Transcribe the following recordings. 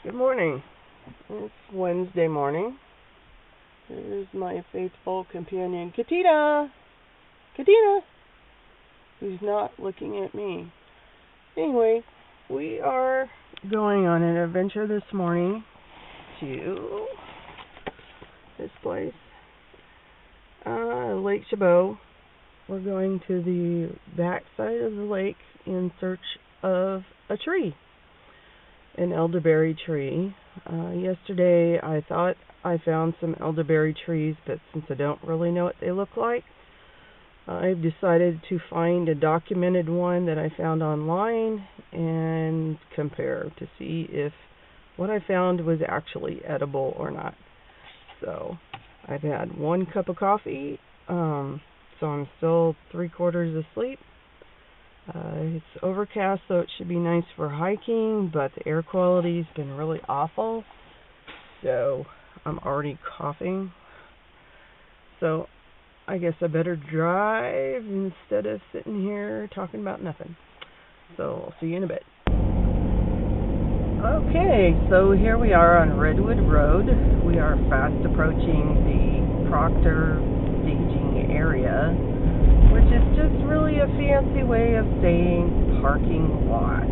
Good morning. It's Wednesday morning. Here's my faithful companion, Katina, who's not looking at me. Anyway, we are going on an adventure this morning to this place, Lake Sushibu. We're going to the back side of the lake in search of a tree. An elderberry tree. Yesterday I thought I found some elderberry trees, but since I don't really know what they look like, I've decided to find a documented one that I found online and compare to see if what I found was actually edible or not. So I've had 1 cup of coffee, so I'm still 3/4 asleep. It's overcast, so it should be nice for hiking, but the air quality's been really awful, so I'm already coughing. So I guess I better drive instead of sitting here talking about nothing. So I'll see you in a bit. Okay, so here we are on Redwood Road. We are fast approaching the Proctor staging area, which is just really a fancy way of saying parking lot.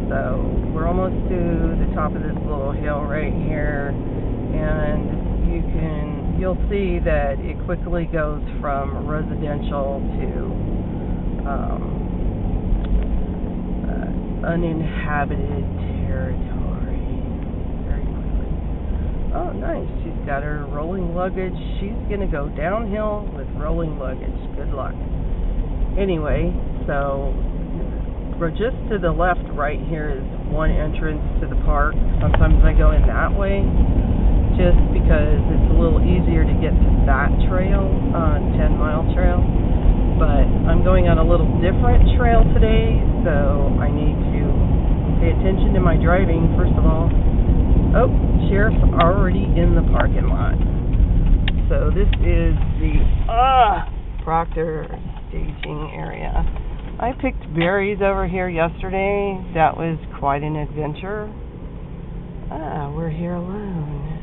So we're almost to the top of this little hill right here, and you'll see that it quickly goes from residential to uninhabited territory very quickly. Oh, nice. She's got her rolling luggage. She's going to go downhill with rolling luggage. Good luck. Anyway, so just to the left right here is one entrance to the park. Sometimes I go in that way just because it's a little easier to get to that trail, 10-mile trail. But I'm going on a little different trail today, so I need to pay attention to my driving, first of all. Oh, sheriff's already in the parking lot. So this is the Proctor staging area. I picked berries over here yesterday. That was quite an adventure. We're here alone.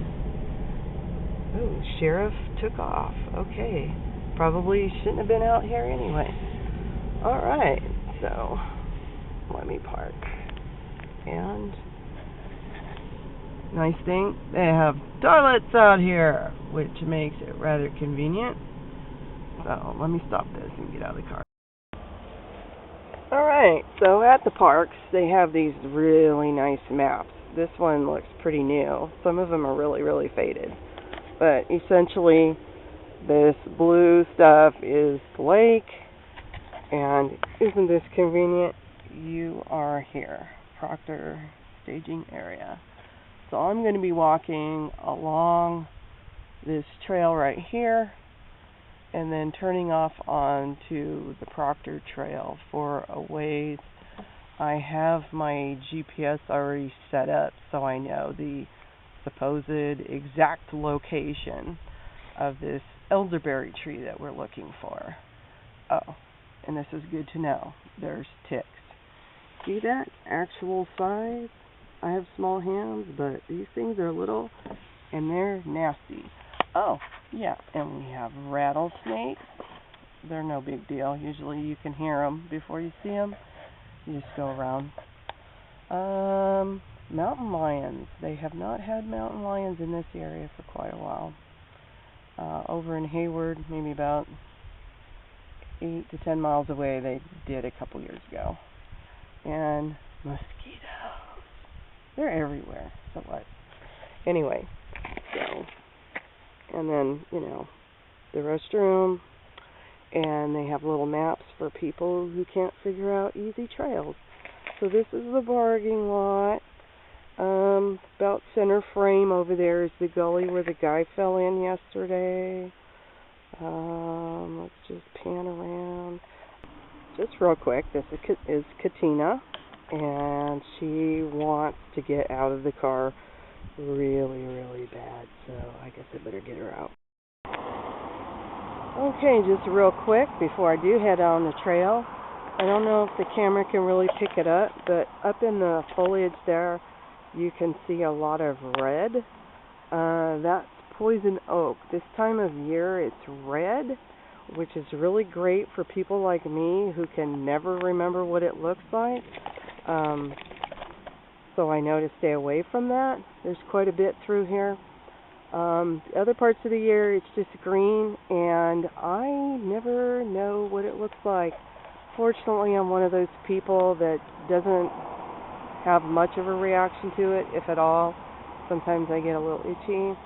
Oh, sheriff took off. Okay. Probably shouldn't have been out here anyway. Alright, so let me park. And nice thing, they have toilets out here, which makes it rather convenient. So let me stop this and get out of the car. Alright, so at the parks they have these really nice maps. This one looks pretty new. Some of them are really, really faded. But essentially this blue stuff is the lake, and isn't this convenient? You are here, Proctor staging area. So I'm going to be walking along this trail right here and then turning off onto the Proctor trail for a ways. I have my GPS already set up so I know the supposed exact location of this elderberry tree that we're looking for. Oh, and this is good to know. There's ticks. See that? Actual size. I have small hands, but these things are little and they're nasty. Oh, yeah, and we have rattlesnakes. They're no big deal. Usually you can hear them before you see them. You just go around. Mountain lions. They have not had mountain lions in this area for quite a while. Over in Hayward, maybe about 8 to 10 miles away, they did a couple years ago. And mosquitoes. They're everywhere. So what? Anyway, so, and then, the restroom, and they have little maps for people who can't figure out easy trails. So this is the parking lot. About center frame over there is the gully where the guy fell in yesterday. Let's just pan around. Just real quick, this is Katina, and she wants to get out of the car really, really bad, so I guess I better get her out. Okay, just real quick before I do head on the trail. I don't know if the camera can really pick it up, but up in the foliage there you can see a lot of red. That's poison oak. This time of year it's red, which is really great for people like me who can never remember what it looks like. So I know to stay away from that. There's quite a bit through here. Other parts of the year it's just green, and I never know what it looks like. Fortunately, I'm one of those people that doesn't have much of a reaction to it, if at all. Sometimes I get a little itchy,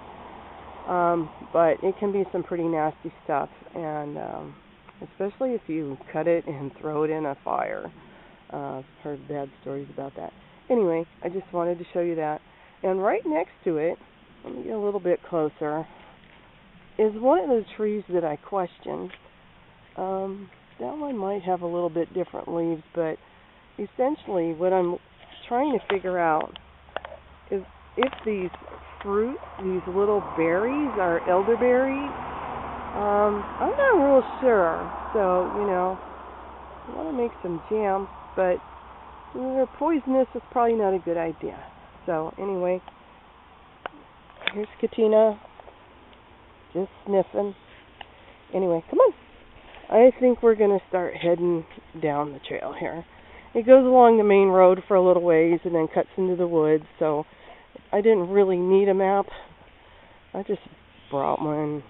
but it can be some pretty nasty stuff, and especially if you cut it and throw it in a fire. I've heard bad stories about that. Anyway, I just wanted to show you that. And right next to it, let me get a little bit closer, is one of those trees that I questioned. That one might have a little bit different leaves, but essentially what I'm trying to figure out is if these fruit, these little berries, are elderberry. I'm not real sure. So, I want to make some jam, but they're poisonous. It's probably not a good idea. So, anyway, here's Katina, just sniffing. Anyway, come on. I think we're going to start heading down the trail here. It goes along the main road for a little ways and then cuts into the woods, so I didn't really need a map. I just brought one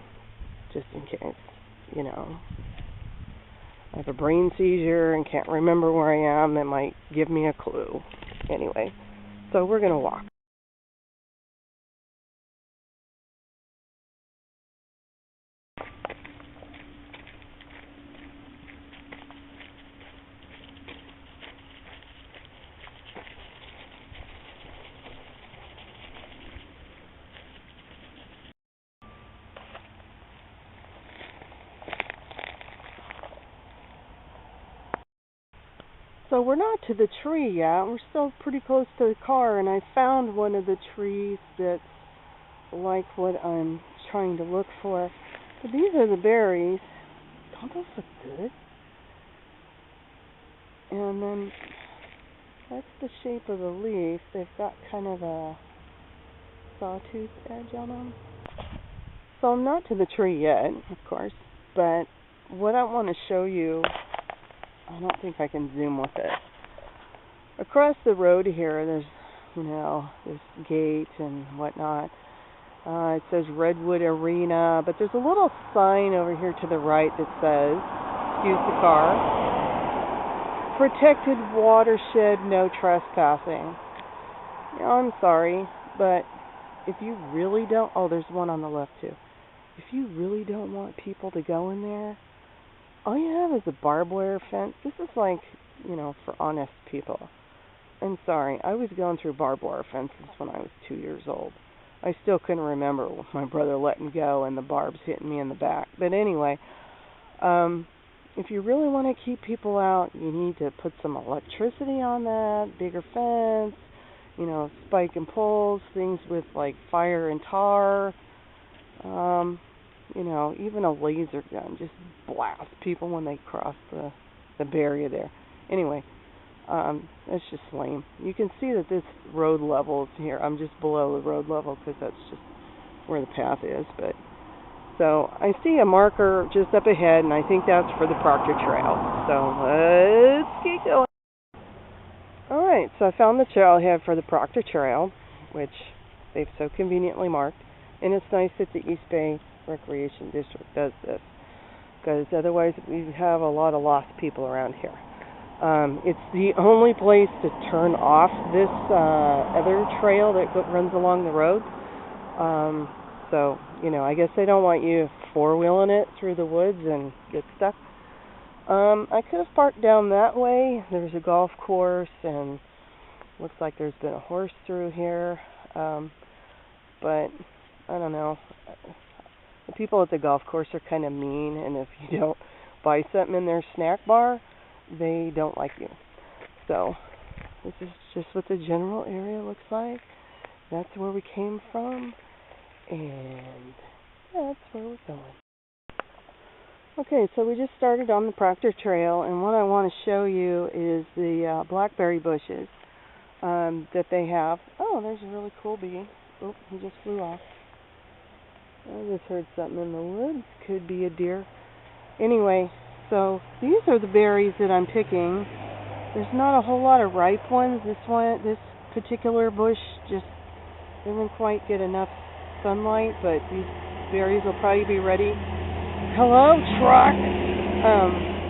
just in case, I have a brain seizure and can't remember where I am. It might give me a clue. Anyway, so we're going to walk. So we're not to the tree yet. We're still pretty close to the car, and I found one of the trees that's like what I'm trying to look for. But these are the berries. Don't those look good? And then that's the shape of the leaf. They've got kind of a sawtooth edge on them. So I'm not to the tree yet, of course, but what I want to show you, I don't think I can zoom with it. Across the road here, there's, this gate and whatnot. It says Redwood Arena, but there's a little sign over here to the right that says, excuse the car, Protected Watershed, No Trespassing. I'm sorry, but if you really don't, there's one on the left too. If you really don't want people to go in there, all you have is a barbed wire fence. This is like, for honest people. I'm sorry, I was going through barbed wire fences when I was 2 years old. I still couldn't remember my brother letting go and the barbs hitting me in the back. But anyway, if you really want to keep people out, you need to put some electricity on that, bigger fence, spike and poles, things with like fire and tar. Even a laser gun, just blast people when they cross the barrier there. Anyway, that's just lame. You can see that this road level is here. I'm just below the road level because that's just where the path is. But so I see a marker just up ahead, and I think that's for the Proctor Trail. So let's keep going. All right, so I found the trailhead for the Proctor Trail, which they've so conveniently marked, and it's nice that the East Bay Recreation District does this, because otherwise we have a lot of lost people around here. It's the only place to turn off this other trail that runs along the road. So, I guess they don't want you four-wheeling it through the woods and get stuck. I could have parked down that way. There's a golf course, and looks like there's been a horse through here. But I don't know. The people at the golf course are kind of mean, and if you don't buy something in their snack bar, they don't like you. So this is just what the general area looks like. That's where we came from, and that's where we're going. Okay, so we just started on the Proctor Trail, and what I want to show you is the blackberry bushes. that they have. Oh, there's a really cool bee. Oh, he just flew off. I just heard something in the woods. Could be a deer. Anyway, so these are the berries that I'm picking. There's not a whole lot of ripe ones. This particular bush just doesn't quite get enough sunlight, but these berries will probably be ready. Hello, truck!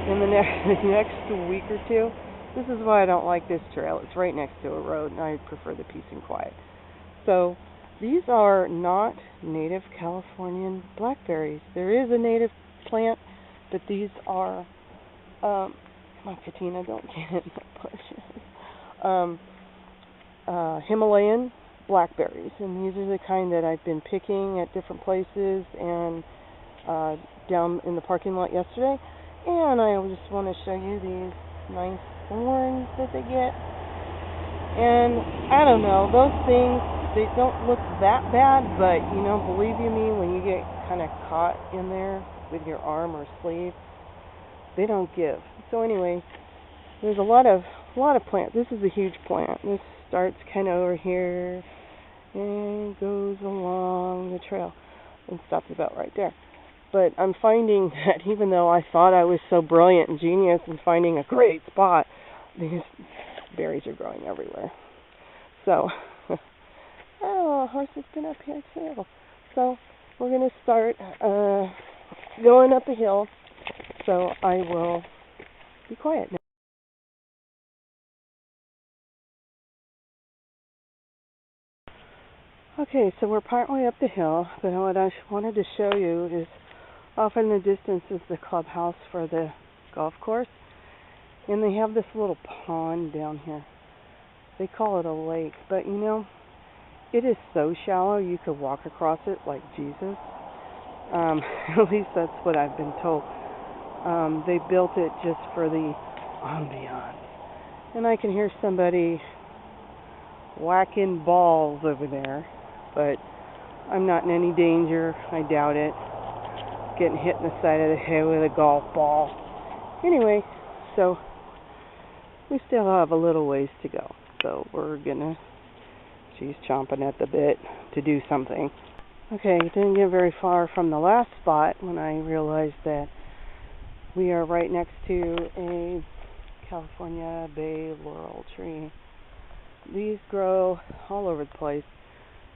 In the next week or two. This is why I don't like this trail. It's right next to a road, and I prefer the peace and quiet. So, these are not native Californian blackberries. There is a native plant, but these are, come on, Katina, don't get in the bushes. Himalayan blackberries, and these are the kind that I've been picking at different places and down in the parking lot yesterday. And I just want to show you these nice thorns that they get. And I don't know, those things, they don't look that bad, but you know, believe you me, when you get kind of caught in there with your arm or sleeve, they don't give. So anyway, there's a lot of plants. This is a huge plant. This starts kind of over here and goes along the trail and stops about right there. But I'm finding that even though I thought I was so brilliant and genius in finding a great spot, these berries are growing everywhere. So, oh, a horse has been up here too. So, we're going to start going up the hill. So, I will be quiet now. Okay, so we're partway up the hill, but what I wanted to show you is off in the distance is the clubhouse for the golf course, and they have this little pond down here. They call it a lake, but you know, it is so shallow you could walk across it like Jesus. At least that's what I've been told. They built it just for the ambiance. And I can hear somebody whacking balls over there, but I'm not in any danger. I doubt it. Getting hit in the side of the head with a golf ball. Anyway, so we still have a little ways to go. So she's chomping at the bit to do something. Okay, didn't get very far from the last spot when I realized that we are right next to a California bay laurel tree. These grow all over the place,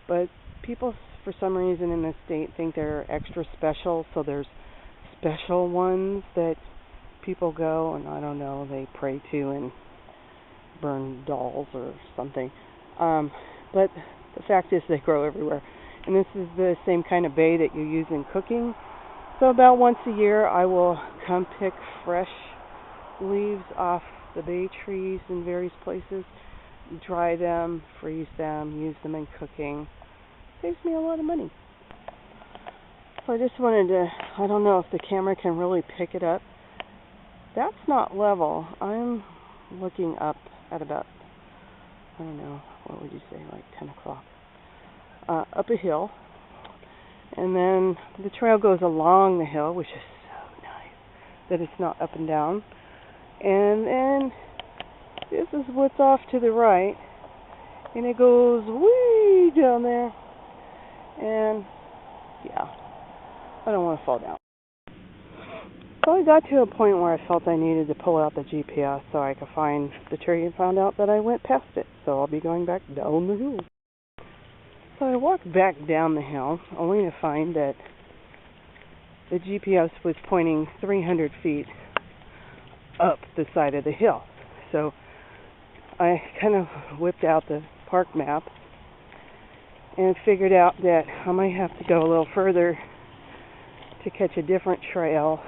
but people for some reason in this state think they're extra special, so there's special ones that people go and I don't know, they pray to and burn dolls or something. But the fact is they grow everywhere. And this is the same kind of bay that you use in cooking. So about once a year I will come pick fresh leaves off the bay trees in various places, dry them, freeze them, use them in cooking. Saves me a lot of money. So I just wanted to, I don't know if the camera can really pick it up. That's not level. I'm looking up at about, I don't know, what would you say, like 10 o'clock. Up a hill. And then the trail goes along the hill, which is so nice that it's not up and down. And then this is what's off to the right. And it goes way down there. And yeah, I don't want to fall down. So I got to a point where I felt I needed to pull out the GPS so I could find the tree and found out that I went past it. So I'll be going back down the hill. So I walked back down the hill only to find that the GPS was pointing 300 feet up the side of the hill. So I kind of whipped out the park map and figured out that I might have to go a little further to catch a different trail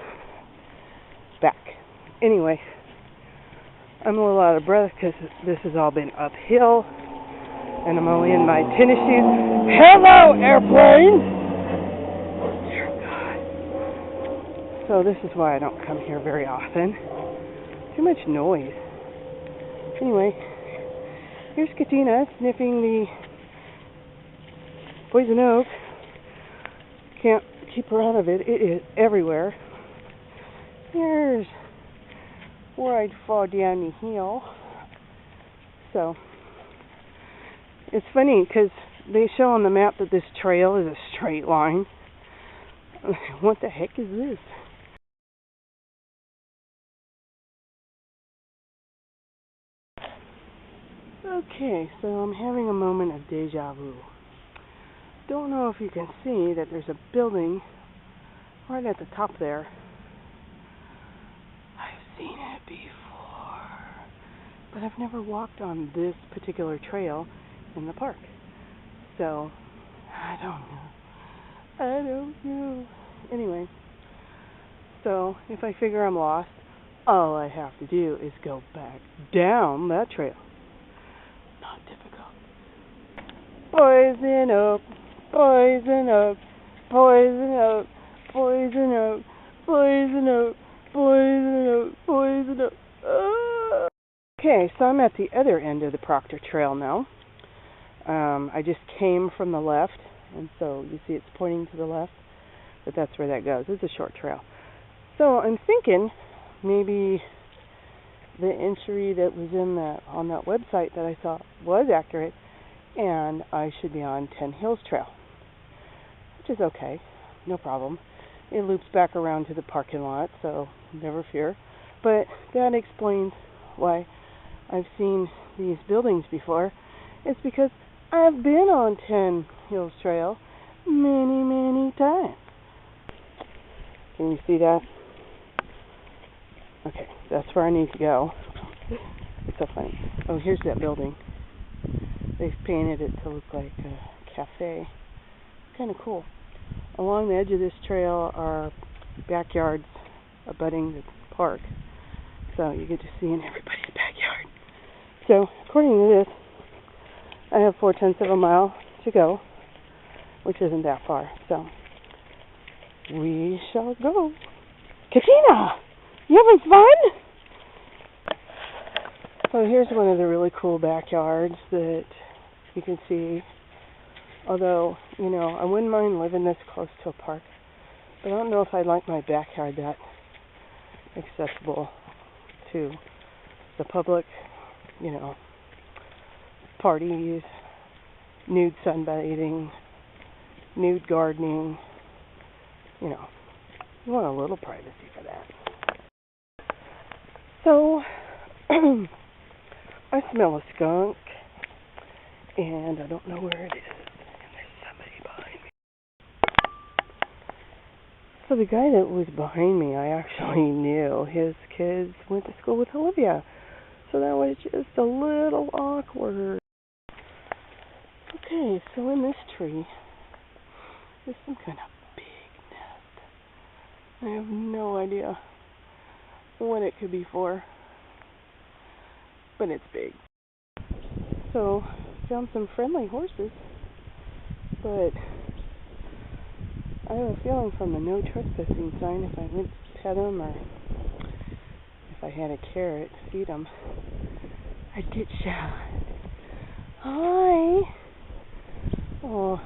back. Anyway, I'm a little out of breath because this has all been uphill and I'm only in my tennis shoes. Hello, airplane! Dear God. So this is why I don't come here very often. Too much noise. Anyway, here's Katina sniffing the poison oak. Can't keep her out of it. It is everywhere. Here's where I'd fall down the hill. So, It's funny because they show on the map that this trail is a straight line. What the heck is this? Okay, so I'm having a moment of deja vu. Don't know if you can see that there's a building right at the top there. I've seen it before, but I've never walked on this particular trail in the park. So, I don't know. Anyway, so if I figure I'm lost, all I have to do is go back down that trail. Not difficult. Poison up, poison up, poison up, poison up, poison up, poison up, poison up. Okay, so I'm at the other end of the Proctor Trail now. I just came from the left, and so you see it's pointing to the left, but that's where that goes. It's a short trail. So I'm thinking maybe the entry that was on that website that I saw was accurate, and I should be on 10 Hills Trail, which is okay, no problem. It loops back around to the parking lot, so never fear. But that explains why I've seen these buildings before. It's because I've been on 10 Hills Trail many, many times. Can you see that? Okay, that's where I need to go. It's so funny. Oh, here's that building. They've painted it to look like a cafe. Kind of cool. Along the edge of this trail are backyards abutting the park, so you get to see in everybody's backyard. So, according to this, I have 4/10 of a mile to go, which isn't that far. So, we shall go. Katina, you having fun? So here's one of the really cool backyards that you can see. Although, I wouldn't mind living this close to a park, but I don't know if I'd like my backyard that accessible to the public, parties, nude sunbathing, nude gardening, you want a little privacy for that. So, I smell a skunk, and I don't know where it is. So the guy that was behind me, I actually knew. His kids went to school with Olivia. So that was just a little awkward. Okay, so in this tree, there's some kind of big nest. I have no idea what it could be for, but it's big. So, found some friendly horses, but I have a feeling from the no trespassing sign, if I went to pet them or if I had a carrot to feed them, I'd get shot. Hi. Oh,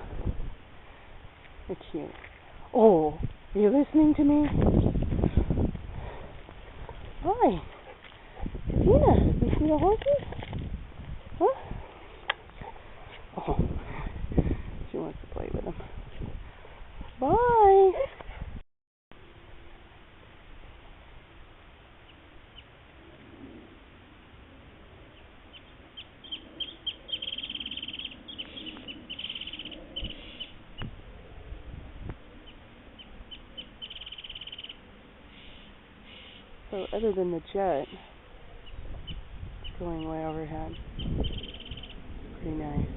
they're cute. Oh, are you listening to me? Hi. Katina, you see the horses? Huh? Oh, she wants to play with them. Bye. So other than the jet going way overhead, pretty nice.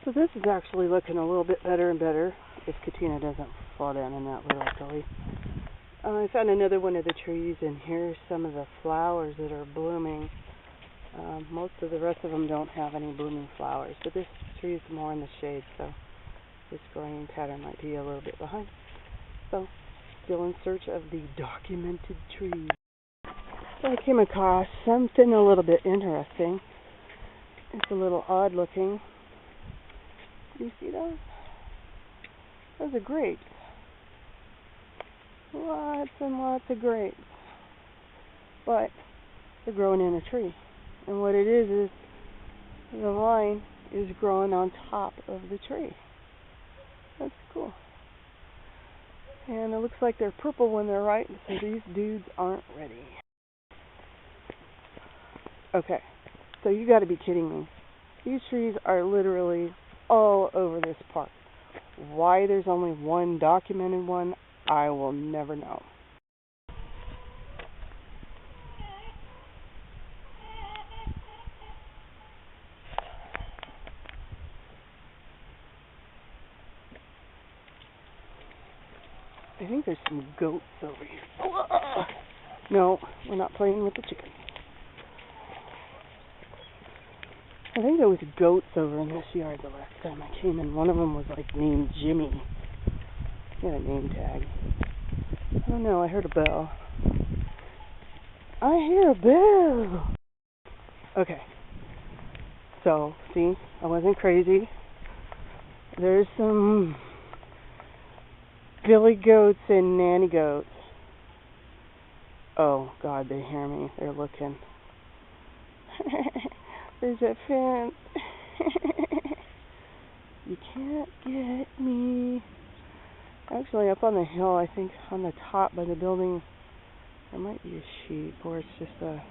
So this is actually looking a little bit better and better if Katina doesn't fall down in that little gully. I found another one of the trees, and here's some of the flowers that are blooming. Most of the rest of them don't have any blooming flowers, but this tree is more in the shade, so this growing pattern might be a little bit behind. So, still in search of the documented trees. So I came across something a little bit interesting. It's a little odd looking. Do you see those? Those are grapes. Lots and lots of grapes. But they're growing in a tree. And what it is the vine is growing on top of the tree. That's cool. And it looks like they're purple when they're ripe, so these dudes aren't ready. Okay, so you gotta be kidding me. These trees are literally all over this park. Why there's only one documented one, I will never know. I think there's some goats over here. No, we're not playing with the chicken. I think there was goats over in this yard the last time I came in. One of them was like named Jimmy. He had a name tag. I don't know, I heard a bell. I hear a bell! Okay. So, see, I wasn't crazy. There's some billy goats and nanny goats. Oh, God, they hear me. They're looking. There's a fence. You can't get me. Actually, up on the hill, I think on the top by the building, there might be a sheep, or it's just a...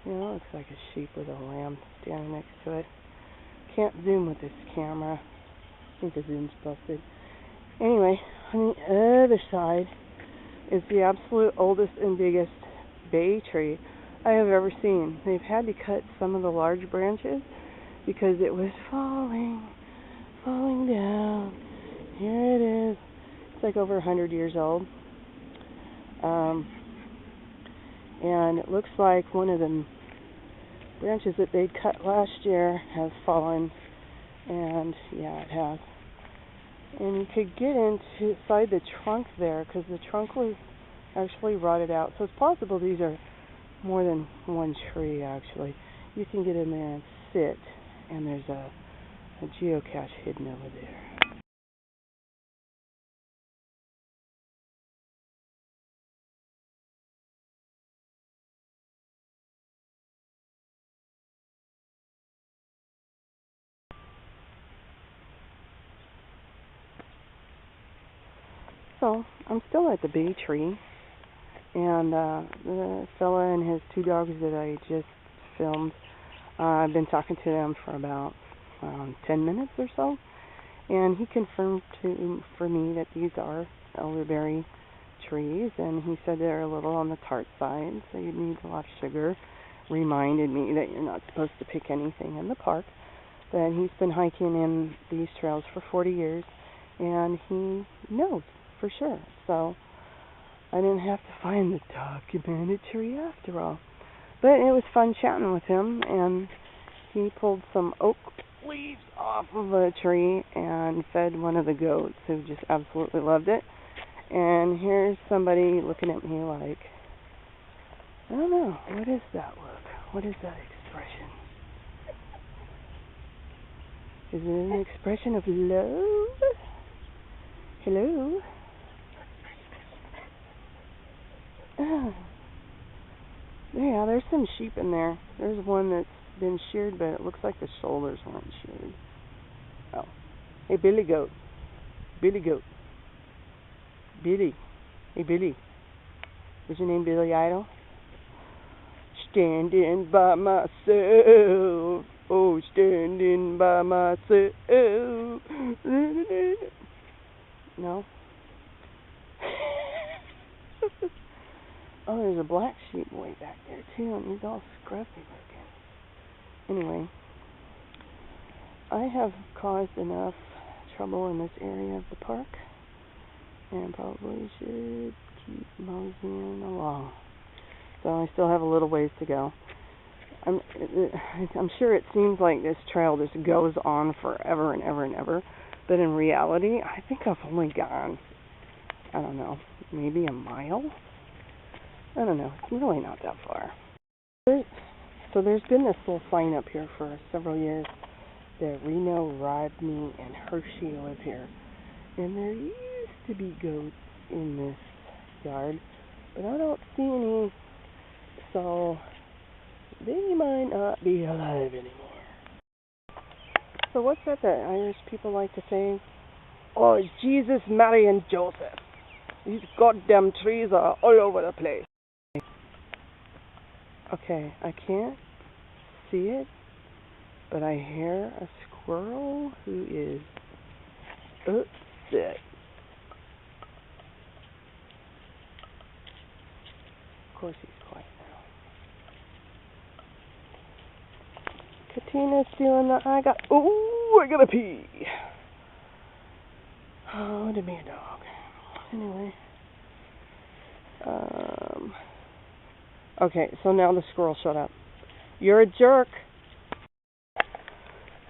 You know, it looks like a sheep with a lamb standing next to it. Can't zoom with this camera. I think the zoom's busted. Anyway, on the other side is the absolute oldest and biggest bay tree I have ever seen. They've had to cut some of the large branches because it was falling down. Here it is. It's like over 100 years old. And it looks like one of the branches that they'd cut last year has fallen. And yeah, it has. And you could get inside the trunk there because the trunk was actually rotted out. So it's possible these are more than one tree, actually. You can get in there and sit, and there's a geocache hidden over there. So I'm still at the bay tree, and the fella and his two dogs that I just filmed, I've been talking to them for about 10 minutes or so, and he confirmed for me that these are elderberry trees, and he said they're a little on the tart side, so you need a lot of sugar. Reminded me that you're not supposed to pick anything in the park, but he's been hiking in these trails for 40 years, and he knows for sure. So I didn't have to find the documented tree after all. But it was fun chatting with him, and he pulled some oak leaves off of a tree and fed one of the goats who just absolutely loved it. And here's somebody looking at me like, I don't know, what is that look? What is that expression? Is it an expression of love? Hello? Yeah, there's some sheep in there. There's one that's been sheared, but it looks like the shoulders weren't sheared. Oh. Hey, Billy Goat. Billy Goat. Billy. Hey, Billy. Is your name Billy Idol? Standing by myself. Oh, standing by myself. No? Oh, there's a black sheep way back there, too, and he's all scruffy looking. Anyway, I have caused enough trouble in this area of the park, and probably should keep moseying along. So I still have a little ways to go. I'm sure it seems like this trail just goes on forever and ever and ever, but in reality, I think I've only gone, I don't know, maybe a mile? I don't know. It's really not that far. So there's been this little sign up here for several years that Reno, Rodney, and Hershey live here. And there used to be goats in this yard, but I don't see any So they might not be alive anymore. So what's that Irish people like to say? Oh, Jesus, Mary, and Joseph. These goddamn trees are all over the place. Okay, I can't see it, but I hear a squirrel who is upset. Of course he's quiet now. Katina's doing the I gotta pee. Oh, to be a dog. Anyway. Okay, so now the squirrel shut up. You're a jerk.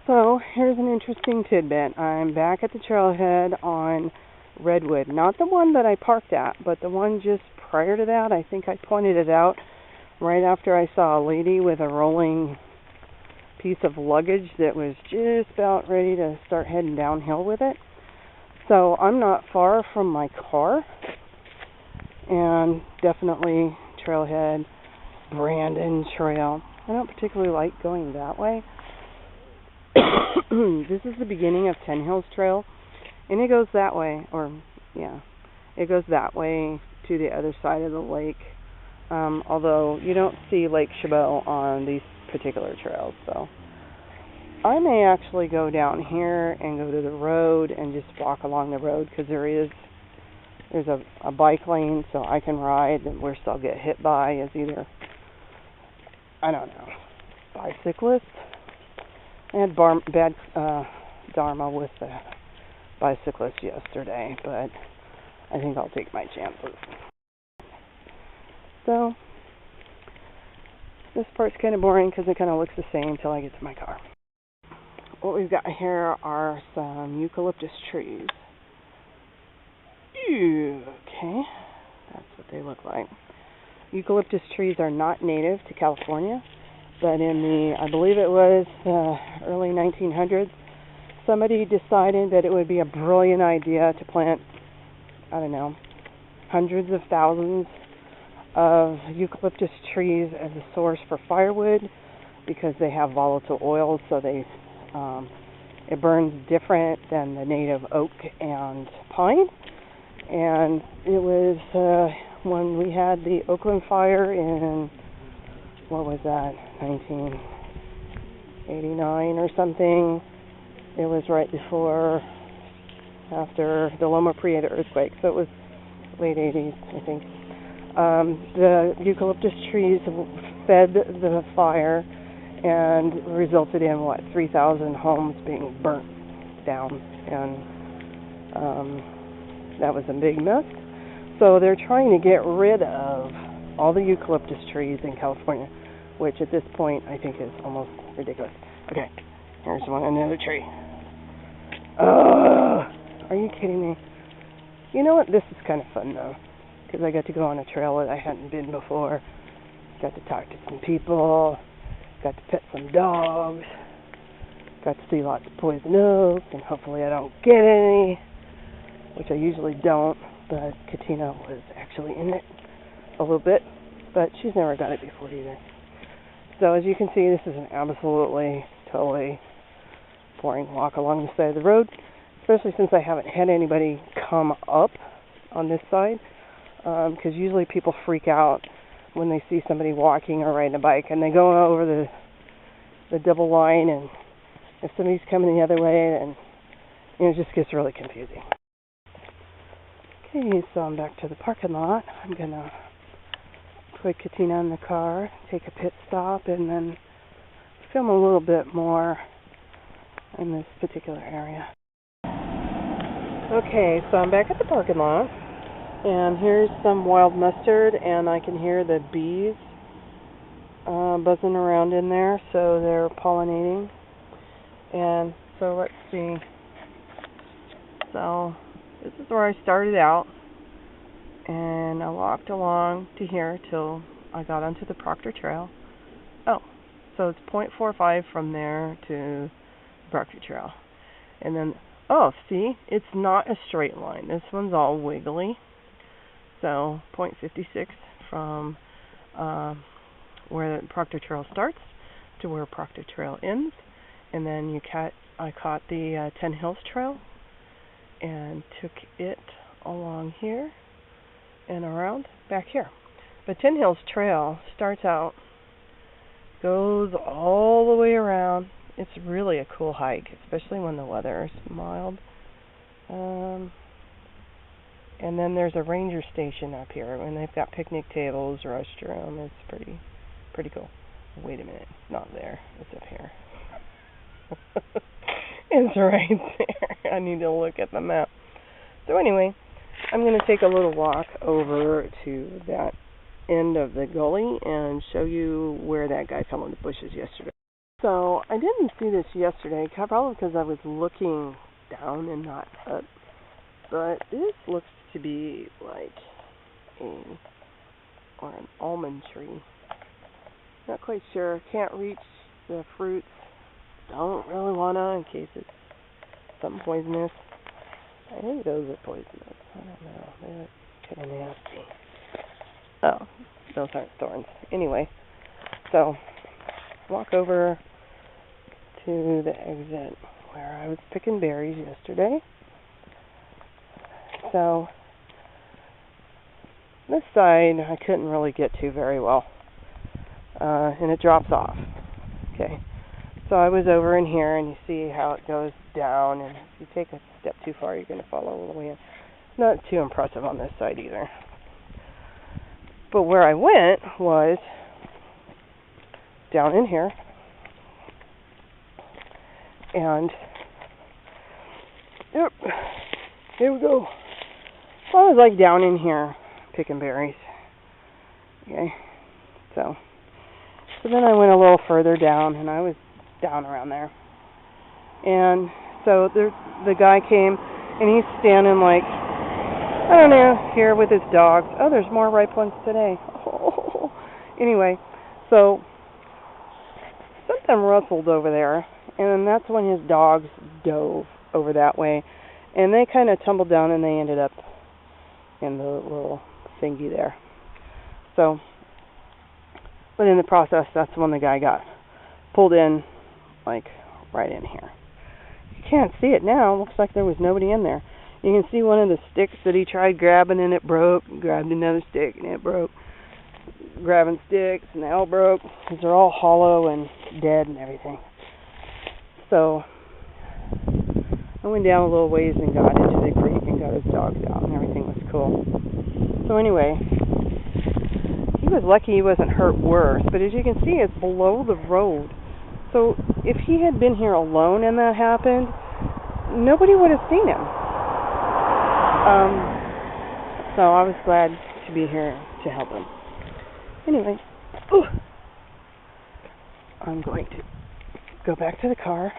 So, here's an interesting tidbit. I'm back at the trailhead on Redwood. Not the one that I parked at, but the one just prior to that. I think I pointed it out right after I saw a lady with a rolling piece of luggage that was just about ready to start heading downhill with it. So, I'm not far from my car. And definitely trailhead, Brandon Trail. I don't particularly like going that way. This is the beginning of Ten Hills Trail, and it goes that way, it goes that way to the other side of the lake. Although you don't see Lake Chabot on these particular trails, so I may actually go down here and go to the road and just walk along the road because there's a bike lane, so I can ride, and worst I'll get hit by is either, I don't know, bicyclist. I had bad dharma with the bicyclist yesterday, but I think I'll take my chances. So, this part's kind of boring because it kind of looks the same until I get to my car. What we've got here are some eucalyptus trees. Okay, that's what they look like. Eucalyptus trees are not native to California, but in the, I believe it was early 1900s, somebody decided that it would be a brilliant idea to plant, I don't know, hundreds of thousands of eucalyptus trees as a source for firewood because they have volatile oils, so it burns different than the native oak and pine. And it was when we had the Oakland fire in, what was that, 1989 or something. It was right after the Loma Prieta earthquake, so it was late 80s, I think. The eucalyptus trees fed the fire and resulted in, 3,000 homes being burnt down, and that was a big mess. So they're trying to get rid of all the eucalyptus trees in California, which at this point I think is almost ridiculous. Okay, here's another tree. Are you kidding me? You know what? This is kind of fun though, because I got to go on a trail that I hadn't been before. Got to talk to some people. Got to pet some dogs. Got to see lots of poison oak, and hopefully I don't get any, which I usually don't, but Katina was actually in it a little bit, but she's never got it before either. So as you can see, this is an absolutely, totally boring walk along the side of the road, especially since I haven't had anybody come up on this side, because usually people freak out when they see somebody walking or riding a bike, and they go over the double line, and if somebody's coming the other way, then it just gets really confusing. Okay, so I'm back to the parking lot. I'm going to put Katina in the car, take a pit stop, and then film a little bit more in this particular area. Okay, so I'm back at the parking lot, and here's some wild mustard, and I can hear the bees buzzing around in there, so they're pollinating. And so let's see. So this is where I started out, and I walked along to here till I got onto the Proctor Trail. Oh, so it's 0.45 from there to the Proctor Trail. And then, oh, see, it's not a straight line. This one's all wiggly. So 0.56 from where Proctor Trail starts to where Proctor Trail ends, and then I caught the 10 Hills Trail and took it along here and around back here. But 10 Hills Trail starts out, goes all the way around. It's really a cool hike, especially when the weather is mild. And then there's a ranger station up here, and they've got picnic tables, restroom. It's pretty cool. Wait a minute, it's not there. It's up here. It's right there. I need to look at the map. So anyway, I'm going to take a little walk over to that end of the gully and show you where that guy fell in the bushes yesterday. So I didn't see this yesterday, probably because I was looking down and not up. But this looks to be like an almond tree. Not quite sure. Can't reach the fruits. Don't really wanna in case it's something poisonous. I think those are poisonous. I don't know. They're kind of nasty. Oh, those aren't thorns. Anyway, so walk over to the exit where I was picking berries yesterday. So this side I couldn't really get to very well, and it drops off. Okay, so I was over in here, and you see how it goes down, and if you take a step too far, you're going to fall all the way in. Not too impressive on this side either. But where I went was down in here, and yep, here we go. So I was like down in here picking berries. Okay, so then I went a little further down, and I was down around there. And so the guy came, and he's standing like, I don't know, here with his dogs. Oh, there's more ripe ones today. Oh. Anyway, so something rustled over there, and that's when his dogs dove over that way. And they kind of tumbled down, and they ended up in the little thingy there. So, but in the process, that's when the guy got pulled in, like right in here. You can't see it now. Looks like there was nobody in there. You can see one of the sticks that he tried grabbing, and it broke. Grabbed another stick, and it broke. Grabbing sticks, and they all broke because they're all hollow and dead and everything. So I went down a little ways and got into the creek and got his dogs out, and everything was cool. So anyway, he was lucky he wasn't hurt worse, but as you can see, it's below the road. So if he had been here alone and that happened, nobody would have seen him. So I was glad to be here to help him. Anyway, I'm going to go back to the car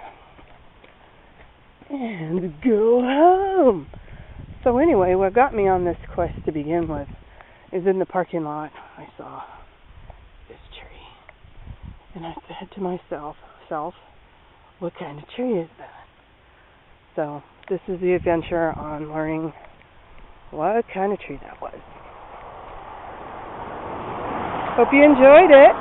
and go home. So anyway, what got me on this quest to begin with is in the parking lot I saw this tree. And I said to myself, what kind of tree is that? So this is the adventure on learning what kind of tree that was. Hope you enjoyed it.